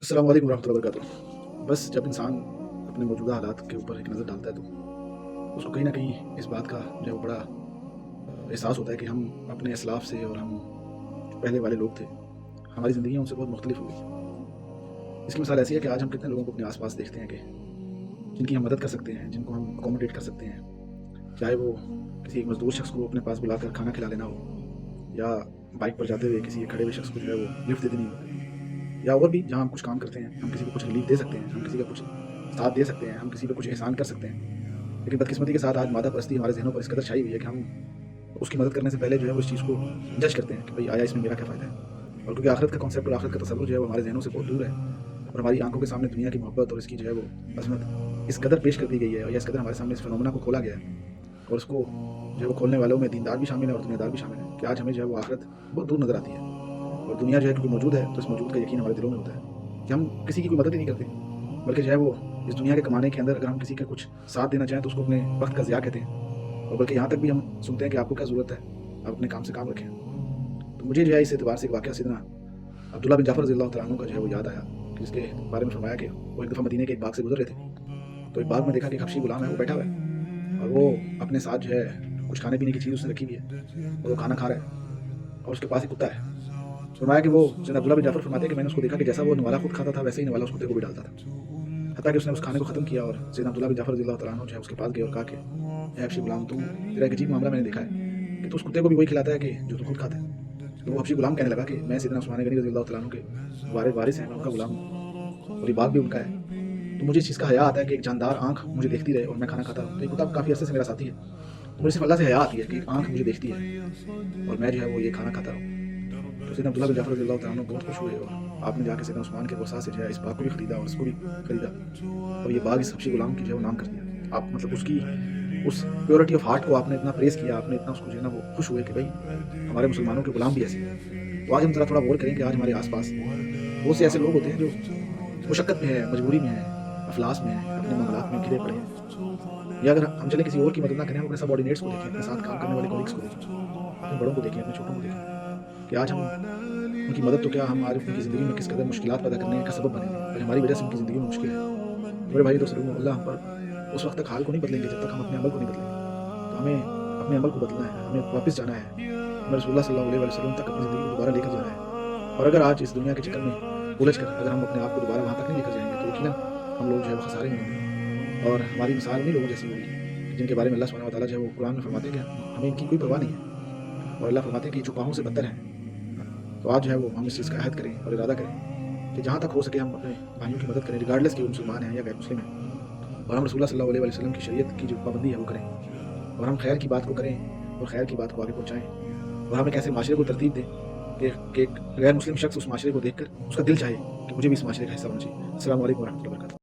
अस्सलाम वालेकुम रहमतुल्लाहि व बरकातुहू। बस जब इंसान अपने मौजूदा हालात के ऊपर एक नज़र डालता है तो उसको कहीं न कहीं इस बात का जो है वो बड़ा एहसास होता है कि हम अपने असलाफ से और हम जो पहले वाले लोग थे, हमारी ज़िंदगियाँ उनसे बहुत मुख्तलिफ हो गई। इसकी मिसाल ऐसी है कि आज हम कितने लोगों को अपने आस-पास देखते हैं कि जिनकी हम मदद कर सकते हैं, जिनको हम अकोमोडेट कर सकते हैं। चाहे वो किसी एक मज़दूर शख्स को अपने पास बुलाकर खाना खिला लेना हो, या बाइक पर जाते हुए किसी एक खड़े हुए शख्स को जो है वो लिफ्ट दे देनी हो, या और भी जहाँ हम कुछ काम करते हैं, हम किसी को कुछ रिलीफ़ दे सकते हैं, हम किसी का कुछ साथ दे सकते हैं, हम किसी पे कुछ एहसान कर सकते हैं। लेकिन बदकिस्मती के साथ आज मादा परस्ती हमारे ज़हनों पर इस कदर छाई हुई है कि हम उसकी मदद करने से पहले जो है वो इस चीज़ को जज करते हैं कि भई आया इसमें मेरा क्या फ़ायदा है? और क्योंकि आखिरत का कॉन्सेप्ट और आखिरत का तसव्वुर जो है वो हमारे ज़हनों से बहुत दूर है, और हमारी आँखों के सामने दुनिया की मोहब्बत और इसकी जो है वो अज़मत इस कदर पेश कर दी गई है, या इस कदर हमारे सामने इस फिनोमेना को खोला गया है, और उसको जो है वो खोलने वालों में दीनदार भी शामिल है और दुनियादार भी शामिल है, कि आज हमें जो है वो आखिरत बहुत दूर नज़र आती है। और दुनिया जो है क्योंकि मौजूद है, तो इस मौजूद का यकीन हमारे दिलों में होता है कि हम किसी की कोई मदद ही नहीं करते, बल्कि जो है वो इस दुनिया के कमाने के अंदर अगर हम किसी का कुछ साथ देना चाहें तो उसको अपने वक्त का ज़िया कहते हैं, और बल्कि यहाँ तक भी हम सुनते हैं कि आपको क्या ज़रूरत है, आप अपने काम से काम रखें। तो मुझे जो है इस एतबार से एक वाक़या सैयदना अब्दुल्लाह बिन जाफ़र रज़ियल्लाहु तआला अन्हु का जो है वो याद आया, कि जिसके बारे में फरमाया कि वो एक दफ़ा मदीने के एक बाग से गुज़र रहे थे। तो एक बाग में देखा कि एक हबशी गुलाम है, वो बैठा हुआ है, और वो अपने साथ जो है कुछ खाने पीने की चीज़ उसने रखी हुई है, और वो खाना खा रहा है, और उसके पास एक कुत्ता है। फरमाया कि वो सैयदना अब्दुल्लाह बिन जाफ़र फरमाते हैं कि मैंने उसको देखा कि जैसा वो नवाला खुद खाता था, वैसे ही नवाला उस कुत्ते को भी डालता था। हत्ता कि उसने उस खाने को ख़त्म किया, और सैयदना अब्दुल्लाह बिन जाफ़र रज़ियल्लाहु तआला अन्हु जो है उसके पास गए और कहा कि ऐ हबशी गुलाम, तू तेरा एक अजीब मामला मैंने देखा है कि तू उस कुत्ते को भी वही खिलाता है कि जो तू खुद खाता है। तो वो हबशी गुलाम कहने लगा कि मैं सैयदना उस्मान गनी रज़ियल्लाहु तआला अन्हु के वारिस हैं, मैं उनका गुलाम हूँ, और ये बाग भी उनका है। तो मुझे इस चीज़ का हया आता है कि एक जानदार आँख मुझे देखती रहे और मैं खाना खाता रहूँ। तो ये कुत्ता काफ़ी अरसे से मेरा साथी है, तो मुझे सिर्फ़ अल्लाह से हया आती है कि एक आँख मुझे देखती है और मैं जो है वो ये खाना खाता रहूँ। तो सैयदना अब्दुल्लाह बिन जाफ़र रज़ियल्लाहु तआला अन्हु बहुत खुश हुए, और आपने जाके सैयदना उस्मान के वसा से जो है इस बाग को भी खरीदा और इसको भी खरीदा, और ये बाग इस हबशी गुलाम की जो है वो नाम कर दिया। आप मतलब उसकी उस प्योरिटी ऑफ हार्ट को आपने इतना प्रेज़ किया, आपने इतना उसको जो है ना वो खुश हुए कि भई हमारे मुसलमानों के गुलाम भी ऐसे हैं। तो आज हम ज़रा थोड़ा गौर करें कि आज हमारे आस-पास बहुत से ऐसे लोग होते हैं जो मुशक्कत में है, मजबूरी में है, अफ़लास में है, अपने मामलात में घिरे पड़े हैं। या अगर हम चलें किसी और की मदद ना करें, हम अपने सबऑर्डिनेट्स को देखें, अपने साथ काम करने वाले कलीग्स को देखें, अपने बड़ों को देखें, अपने छोटों को देखें, कि आज हम उनकी मदद तो क्या, हम आज उनकी ज़िंदगी में किस कदर मुश्किलात पैदा करने का सबब बने हैं, और हमारी वजह से उनकी ज़िंदगी में मुश्किल है। तो मेरे भाई दोस्त, अल्लाह हम पर उस वक़्त तक हाल को नहीं बदलेंगे जब तक हम अपने अमल को नहीं बदलेंगे। तो हमें अपने अमल को बदलना है, हमें वापस जाना है, हमें रसूलुल्लाह सल्लल्लाहु अलैहि वसल्लम तक अपनी ज़िंदगी को दोबारा लेकर जाना है। और अगर आज इस दुनिया के चक्कर में उलझ कर अगर हम अपने आप को दोबारा वहाँ तक नहीं लेकर जाएँगे, तो यकीनन हम लोग जो है वो खसारे में होंगे, और हमारी मिसाल उन्हीं लोगों जैसी होगी जिनके बारे में अल्लाह सुब्हानहू व तआला जो है वो कुरान में फरमाते हैं कि हमें इनकी कोई परवाह नहीं है, और अल्लाह फरमाते हैं कि ये छुपाहों से बदतर हैं। तो आज जो है वो हम इस चीज़ का अहद करें और इरादा करें कि जहाँ तक हो सके हम अपने भाइयों की मदद करें, रिगार्डलेस कि वो मुसलमान हैं या गैर मुस्लिम हैं, और हम रसूलुल्लाह सल्लल्लाहु अलैहि वसल्लम की शरीयत की जो पाबंदी है वो करें, और हम खैर की बात को करें और खैर की बात को आगे पहुँचाएँ, और हम एक ऐसे माशरे को तरतीब दें कि एक गैर मुस्लिम शख्स उस माशरे को देखकर उसका दिल चाहे कि मुझे भी इस माशरे का हिस्सा होना चाहिए। अस्सलामु अलैकुम व रहमतुल्लाहि व बरकातहू।